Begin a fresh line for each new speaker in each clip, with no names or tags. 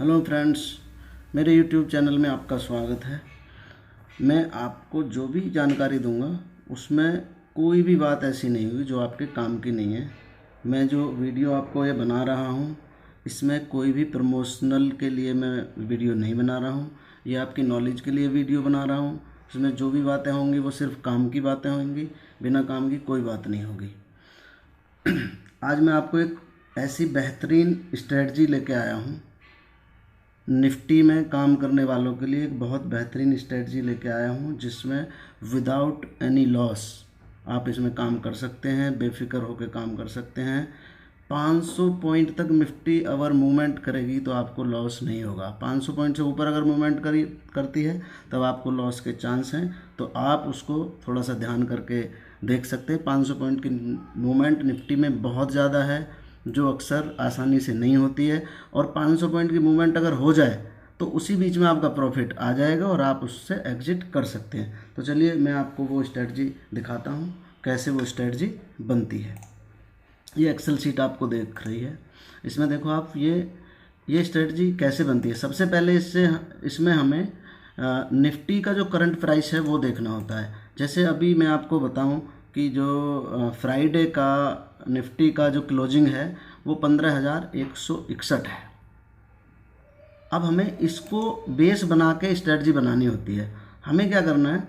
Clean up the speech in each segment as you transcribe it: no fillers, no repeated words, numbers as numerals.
Hello friends, मेरे YouTube channel में आपका स्वागत है। मैं आपको जो भी जानकारी दूंगा उसमें कोई भी बात ऐसी नहीं होगी जो आपके काम की नहीं है। मैं जो वीडियो आपको ये बना रहा हूँ इसमें कोई भी प्रमोशनल के लिए मैं वीडियो नहीं बना रहा हूँ। ये आपकी नॉलेज के लिए वीडियो बना रहा हूँ। इसमें जो भी बातें होंगी वो सिर्फ काम की बातें होंगी, बिना काम की कोई बात नहीं होगी। आज मैं आपको एक ऐसी बेहतरीन स्ट्रेटजी लेके आया हूँ। निफ्टी में काम करने वालों के लिए एक बहुत बेहतरीन स्ट्रेटजी लेके आया हूँ जिसमें विदाउट एनी लॉस आप इसमें काम कर सकते हैं, बेफिक्र होकर काम कर सकते हैं। 500 पॉइंट तक निफ्टी अगर मूवमेंट करेगी तो आपको लॉस नहीं होगा। 500 पॉइंट से ऊपर अगर मूवमेंट करती है तब आपको लॉस के चांस हैं, तो आप उसको थोड़ा सा ध्यान करके देख सकते हैं। 500 पॉइंट की मूवमेंट निफ्टी में बहुत ज़्यादा है जो अक्सर आसानी से नहीं होती है, और 500 पॉइंट की मूवमेंट अगर हो जाए तो उसी बीच में आपका प्रॉफिट आ जाएगा और आप उससे एग्जिट कर सकते हैं। तो चलिए मैं आपको वो स्ट्रेटजी दिखाता हूँ कैसे वो स्ट्रेटजी बनती है। ये एक्सेल शीट आपको देख रही है, इसमें देखो आप ये स्ट्रेटजी कैसे बनती है। सबसे पहले इसमें हमें निफ्टी का जो करंट प्राइस है वो देखना होता है। जैसे अभी मैं आपको बताऊं कि जो फ्राइडे का निफ्टी का जो क्लोजिंग है वो 15,161 है। अब हमें इसको बेस बना के स्ट्रेटजी बनानी होती है। हमें क्या करना है,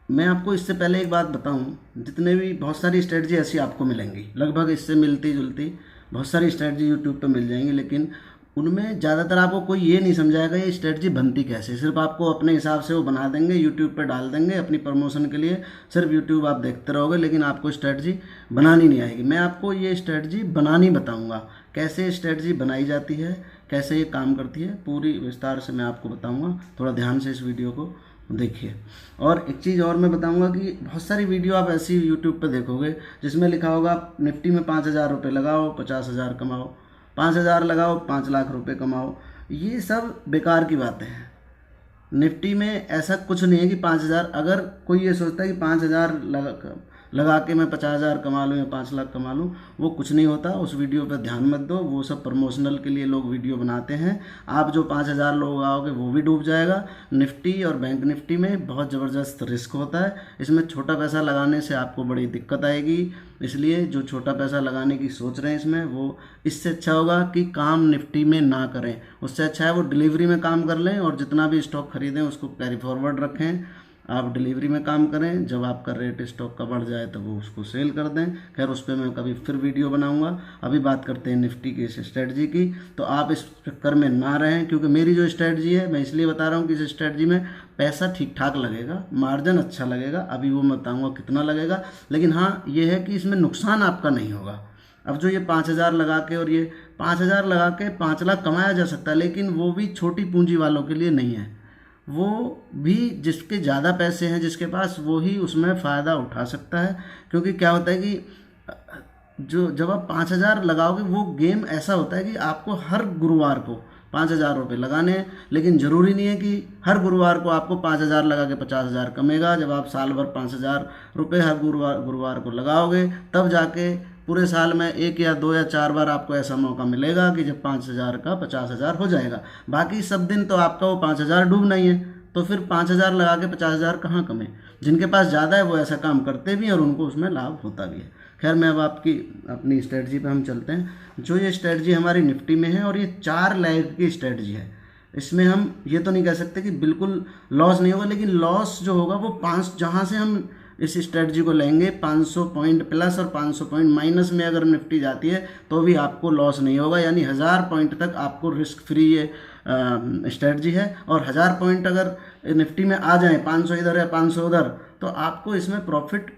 मैं आपको इससे पहले एक बात बताऊं, जितने भी बहुत सारी स्ट्रेटजी ऐसी आपको मिलेंगी, लगभग इससे मिलती जुलती बहुत सारी स्ट्रेटजी यूट्यूब पे मिल जाएंगी, लेकिन उनमें ज़्यादातर आपको कोई ये नहीं समझाएगा ये स्ट्रेटजी बनती कैसे। सिर्फ आपको अपने हिसाब से वो बना देंगे, यूट्यूब पे डाल देंगे अपनी प्रमोशन के लिए। सिर्फ यूट्यूब आप देखते रहोगे लेकिन आपको स्ट्रेटजी बनानी नहीं आएगी। मैं आपको ये स्ट्रेटजी बनानी बताऊँगा, कैसे स्ट्रेटजी बनाई जाती है, कैसे ये काम करती है, पूरी विस्तार से मैं आपको बताऊँगा। थोड़ा ध्यान से इस वीडियो को देखिए। और एक चीज़ और मैं बताऊंगा कि बहुत सारी वीडियो आप ऐसी यूट्यूब पे देखोगे जिसमें लिखा होगा निफ्टी में 5,000 रुपये लगाओ 50,000 कमाओ, 5,000 लगाओ 5 लाख रुपए कमाओ। ये सब बेकार की बातें हैं। निफ्टी में ऐसा कुछ नहीं है कि 5,000, अगर कोई ये सोचता है कि 5,000 लगा के मैं 50,000 कमा लूँ या 5 लाख कमा लूँ, वो कुछ नहीं होता। उस वीडियो पर ध्यान मत दो, वो सब प्रमोशनल के लिए लोग वीडियो बनाते हैं। आप जो 5,000 लोग आओगे वो भी डूब जाएगा। निफ्टी और बैंक निफ्टी में बहुत ज़बरदस्त रिस्क होता है। इसमें छोटा पैसा लगाने से आपको बड़ी दिक्कत आएगी, इसलिए जो छोटा पैसा लगाने की सोच रहे हैं इसमें, वो इससे अच्छा होगा कि काम निफ्टी में ना करें। उससे अच्छा है वो डिलीवरी में काम कर लें और जितना भी स्टॉक खरीदें उसको कैरी फॉरवर्ड रखें। आप डिलीवरी में काम करें, जब आपका रेट स्टॉक का बढ़ जाए तो वो उसको सेल कर दें। खैर उस पर मैं कभी फिर वीडियो बनाऊंगा। अभी बात करते हैं निफ्टी की इस स्ट्रेटजी की। तो आप इस चक्कर में ना रहें, क्योंकि मेरी जो स्ट्रेटजी है मैं इसलिए बता रहा हूँ कि इस स्ट्रेटजी में पैसा ठीक ठाक लगेगा, मार्जिन अच्छा लगेगा। अभी वो मैं बताऊँगा कितना लगेगा, लेकिन हाँ ये है कि इसमें नुकसान आपका नहीं होगा। अब जो ये 5,000 लगा के और ये 5,000 लगा के 5 लाख कमाया जा सकता है, लेकिन वो भी छोटी पूंजी वालों के लिए नहीं है। वो भी जिसके ज़्यादा पैसे हैं जिसके पास, वो ही उसमें फ़ायदा उठा सकता है। क्योंकि क्या होता है कि जो जब आप 5,000 लगाओगे, वो गेम ऐसा होता है कि आपको हर गुरुवार को 5,000 रुपये लगाने हैं, लेकिन ज़रूरी नहीं है कि हर गुरुवार को आपको 5,000 लगा के 50,000 कमेगा। जब आप साल भर 5,000 रुपये हर गुरुवार को लगाओगे, तब जाके पूरे साल में 1 या 2 या 4 बार आपको ऐसा मौका मिलेगा कि जब 5,000 का 50,000 हो जाएगा। बाकी सब दिन तो आपका वो 5,000 डूबना ही है, तो फिर 5,000 लगा के 50,000 कहाँ कमें। जिनके पास ज़्यादा है वो ऐसा काम करते भी हैं और उनको उसमें लाभ होता भी है। खैर मैं अब अपनी स्ट्रेटजी पे हम चलते हैं। जो ये स्ट्रेटजी हमारी निफ्टी में है और ये 4 लेग की स्ट्रेटजी है, इसमें हम ये तो नहीं कह सकते कि बिल्कुल लॉस नहीं होगा, लेकिन लॉस जो होगा वो 5, जहाँ से हम इस स्ट्रेटजी को लेंगे 500 पॉइंट प्लस और 500 पॉइंट माइनस में अगर निफ्टी जाती है तो भी आपको लॉस नहीं होगा। यानी 1000 पॉइंट तक आपको रिस्क फ्री ये स्ट्रेटजी है। और 1000 पॉइंट अगर निफ्टी में आ जाए, 500 इधर या 500 उधर, तो आपको इसमें प्रॉफिट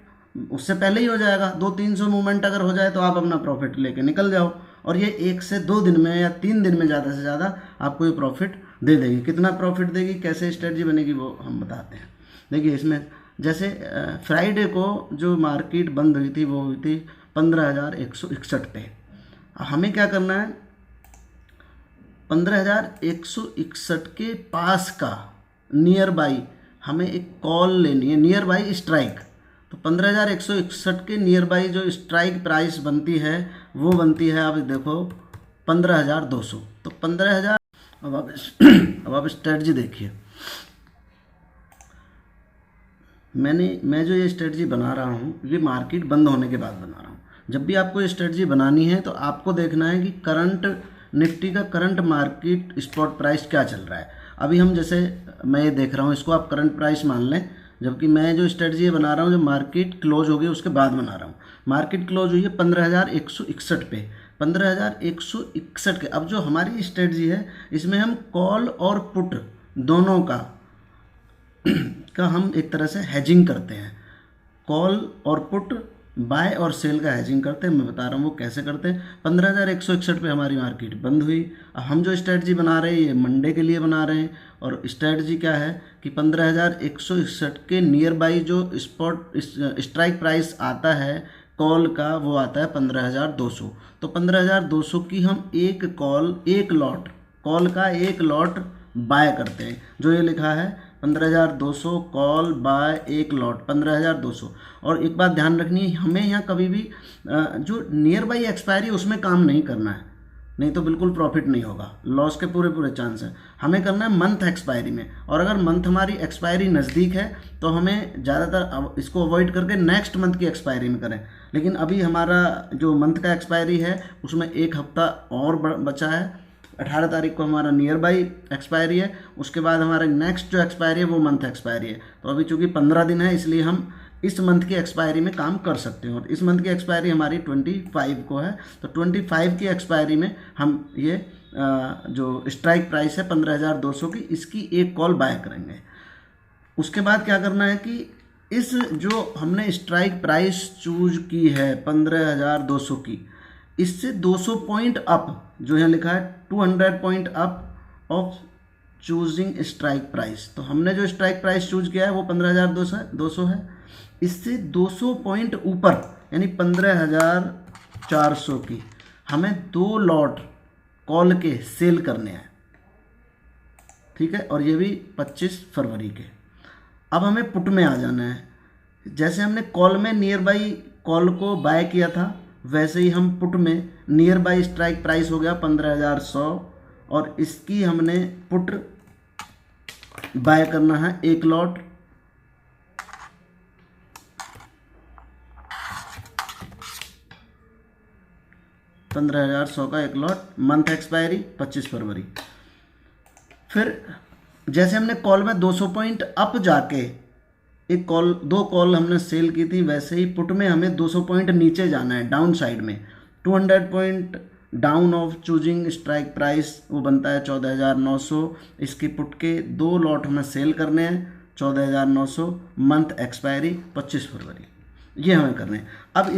उससे पहले ही हो जाएगा। 200-300 मूवमेंट अगर हो जाए तो आप अपना प्रॉफिट लेके निकल जाओ, और ये 1 से 2 दिन में या 3 दिन में ज़्यादा से ज़्यादा आपको ये प्रॉफिट दे देगी। कितना प्रॉफिट देगी, कैसे स्ट्रेटजी बनेगी, वो हम बताते हैं। देखिए इसमें जैसे फ्राइडे को जो मार्केट बंद हुई थी वो हुई थी 15,161 पे। हमें क्या करना है, 15,161 के पास का नियर बाई हमें एक कॉल लेनी है, नियर बाई स्ट्राइक। तो 15,161 के नियर बाई जो स्ट्राइक प्राइस बनती है वो बनती है, आप देखो 15,200। तो 15,000। अब आप स्ट्रेटजी देखिए, मैं जो ये स्ट्रेटजी बना रहा हूँ ये मार्केट बंद होने के बाद बना रहा हूँ। जब भी आपको ये स्ट्रेटजी बनानी है तो आपको देखना है कि करंट निफ्टी का करंट मार्केट स्पॉट प्राइस क्या चल रहा है। अभी हम जैसे मैं ये देख रहा हूँ, इसको आप करंट प्राइस मान लें, जबकि मैं जो स्ट्रेटजी बना रहा हूँ जो मार्केट क्लोज हो गई उसके बाद बना रहा हूँ। मार्केट क्लोज हुई है 15,161 पे, 15,161 के। अब जो हमारी स्ट्रेटजी है इसमें हम कॉल और पुट दोनों का हम एक तरह से हेजिंग करते हैं। कॉल और पुट, बाय और सेल का हेजिंग करते हैं। मैं बता रहा हूँ वो कैसे करते हैं। 15,161 पे हमारी मार्केट बंद हुई। अब हम जो स्ट्रेटजी बना रहे हैं ये मंडे के लिए बना रहे हैं, और स्ट्रेटजी क्या है कि 15,161 के नियर बाई जो स्पॉट स्ट्राइक प्राइस आता है कॉल का, वो आता है 15,200। तो 15,200 की हम एक लॉट कॉल का एक लॉट बाय करते हैं। जो ये लिखा है 15,200 कॉल बाय एक लॉट 15,200। और एक बात ध्यान रखनी है, हमें यहाँ कभी भी जो नियर बाई एक्सपायरी उसमें काम नहीं करना है, नहीं तो बिल्कुल प्रॉफिट नहीं होगा, लॉस के पूरे चांस है। हमें करना है मंथ एक्सपायरी में, और अगर मंथ हमारी एक्सपायरी नज़दीक है तो हमें ज़्यादातर इसको अवॉइड करके नेक्स्ट मंथ की एक्सपायरी में करें। लेकिन अभी हमारा जो मंथ का एक्सपायरी है उसमें एक हफ्ता और बचा है। 18 तारीख को हमारा नियर बाई एक्सपायरी है, उसके बाद हमारा नेक्स्ट जो एक्सपायरी है वो मंथ एक्सपायरी है। तो अभी चूँकि 15 दिन है इसलिए हम इस मंथ की एक्सपायरी में काम कर सकते हैं, और इस मंथ की एक्सपायरी हमारी 25 को है। तो 25 की एक्सपायरी में हम ये जो स्ट्राइक प्राइस है 15,200 की, इसकी एक कॉल बाय करेंगे। उसके बाद क्या करना है कि इस जो हमने स्ट्राइक प्राइस चूज की है 15,200 की, इससे 200 पॉइंट अप, जो यहाँ लिखा है 200 point up of choosing strike price. तो हमने जो स्ट्राइक प्राइस चूज किया है वो 15,200 है। इससे 200 पॉइंट ऊपर यानी 15,400 की हमें 2 लॉट कॉल के सेल करने हैं, ठीक है, और ये भी 25 फरवरी के। अब हमें पुट में आ जाना है। जैसे हमने कॉल में नियर बाई कॉल को बाय किया था, वैसे ही हम पुट में नियर बाई स्ट्राइक प्राइस हो गया 15,100, और इसकी हमने पुट बाय करना है एक लॉट 15,100 का एक लॉट, मंथ एक्सपायरी 25 फरवरी। फिर जैसे हमने कॉल में 200 पॉइंट अप जाके दो कॉल हमने सेल की थी, वैसे ही पुट में हमें 200 पॉइंट नीचे जाना है डाउन साइड में। 200 point down of choosing strike price वो बनता है 14,900। इसकी पुट के 2 लॉट हमें सेल करने हैं 14,900, मंथ एक्सपायरी 25 फरवरी, ये हमें करने हैं। अब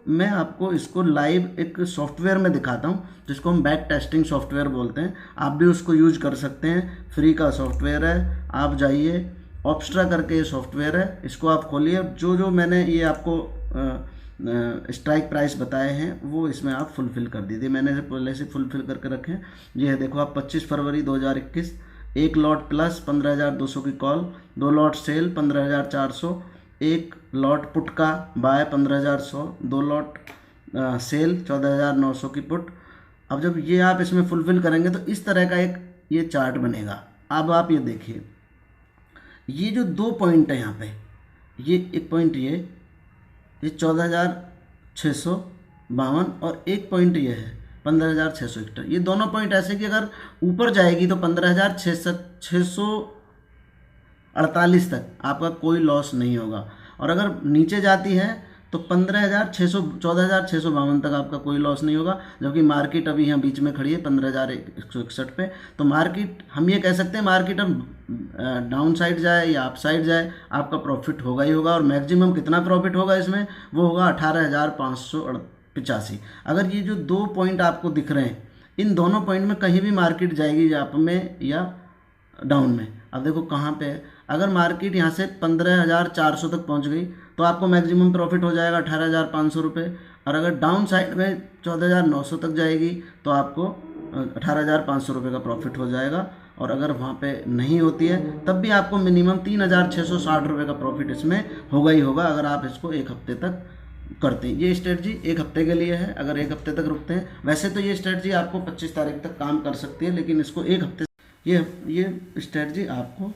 मैं आपको इसको लाइव एक सॉफ्टवेयर में दिखाता हूँ जिसको हम बैक टेस्टिंग सॉफ्टवेयर बोलते हैं। आप भी उसको यूज कर सकते हैं, फ्री का सॉफ्टवेयर है। आप जाइए, ऑप्स्ट्रा करके ये सॉफ्टवेयर है, इसको आप खोलिए। जो मैंने ये आपको स्ट्राइक प्राइस बताए हैं वो इसमें आप फुलफ़िल कर दीजिए। मैंने पहले से फुलफ़िल करके रखे हैं। ये है, देखो आप 25 फरवरी 2021, एक लॉट प्लस 15,200 की कॉल, 2 लॉट सेल 15,400, एक लॉट पुट का बाय 15,100, 2 लॉट सेल 14,900 की पुट। अब जब ये आप इसमें फुलफ़िल करेंगे तो इस तरह का एक ये चार्ट बनेगा। अब आप ये देखिए, ये जो 2 पॉइंट है यहाँ पे, ये एक पॉइंट ये 14,652 और एक पॉइंट ये है 15,661। ये दोनों पॉइंट ऐसे कि अगर ऊपर जाएगी तो 15,648 तक आपका कोई लॉस नहीं होगा, और अगर नीचे जाती है तो 14,652 तक आपका कोई लॉस नहीं होगा। जबकि मार्केट अभी यहाँ बीच में खड़ी है 15,161 पे। तो मार्केट, हम ये कह सकते हैं मार्केट अब डाउन साइड जाए या अप साइड जाए, आपका प्रॉफिट होगा ही होगा। और मैक्सिमम कितना प्रॉफिट होगा इसमें, वो होगा 18,585। अगर ये जो 2 पॉइंट आपको दिख रहे हैं, इन दोनों पॉइंट में कहीं भी मार्केट जाएगी, या अप में या डाउन में। अब देखो कहाँ पे है, अगर मार्केट यहाँ से 15,400 तक पहुँच गई तो आपको मैक्सिमम प्रॉफिट हो जाएगा 18,500 रुपये। और अगर डाउन साइड में 14,900 तक जाएगी तो आपको 18,500 रुपये का प्रॉफिट हो जाएगा। और अगर वहाँ पे नहीं होती है तब भी आपको मिनिमम 3,660 रुपये का प्रॉफिट इसमें होगा ही होगा, अगर आप इसको एक हफ्ते तक करते हैं। ये स्ट्रेटजी एक हफ्ते के लिए है, अगर एक हफ्ते तक रुकते हैं। वैसे तो ये स्ट्रेटजी आपको 25 तारीख तक काम कर सकती है, लेकिन इसको एक हफ्ते, ये स्ट्रेटजी आपको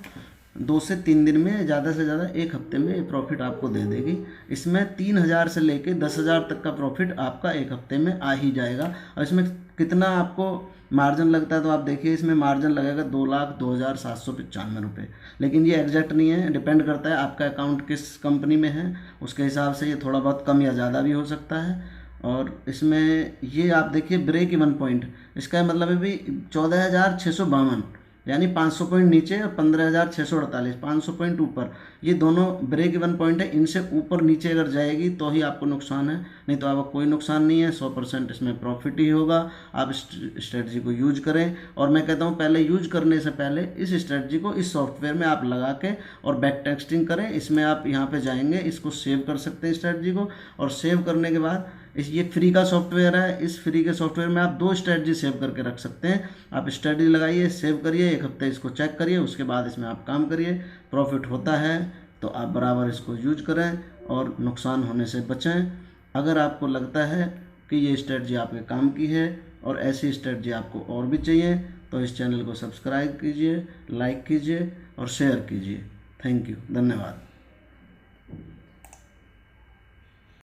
2 से 3 दिन में, ज़्यादा से ज़्यादा एक हफ्ते में प्रॉफिट आपको दे देगी। इसमें 3,000 से लेके 10,000 तक का प्रॉफिट आपका एक हफ्ते में आ ही जाएगा। और इसमें कितना आपको मार्जिन लगता है, तो आप देखिए इसमें मार्जिन लगेगा 2,02,795 रुपये। लेकिन ये एग्जैक्ट नहीं है, डिपेंड करता है आपका अकाउंट किस कंपनी में है, उसके हिसाब से ये थोड़ा बहुत कम या ज़्यादा भी हो सकता है। और इसमें ये आप देखिए ब्रेक इवन पॉइंट, इसका मतलब है भी 14,652, यानी 500 पॉइंट नीचे और 15,648, 500 पॉइंट ऊपर, ये दोनों ब्रेक इवन पॉइंट है। इनसे ऊपर नीचे अगर जाएगी तो ही आपको नुकसान है, नहीं तो आपको कोई नुकसान नहीं है। 100% इसमें प्रॉफिट ही होगा। आप इस स्ट्रेटजी को यूज करें, और मैं कहता हूँ पहले यूज करने से पहले इस स्ट्रेटजी को इस सॉफ्टवेयर में आप लगा के और बैक टेक्सटिंग करें। इसमें आप यहाँ पे जाएंगे, इसको सेव कर सकते हैं स्ट्रेटजी को, और सेव करने के बाद ये फ्री का सॉफ्टवेयर है। इस फ्री के सॉफ्टवेयर में आप 2 स्ट्रेटजी सेव करके रख सकते हैं। आप स्ट्रेटजी लगाइए, सेव करिए, एक हफ्ते इसको चेक करिए, उसके बाद इसमें आप काम करिए। प्रॉफिट होता है तो आप बराबर इसको यूज करें और नुकसान होने से बचें। अगर आपको लगता है कि ये स्ट्रेटजी आपके काम की है और ऐसी स्ट्रेटजी आपको और भी चाहिए, तो इस चैनल को सब्सक्राइब कीजिए, लाइक कीजिए और शेयर कीजिए। थैंक यू, धन्यवाद।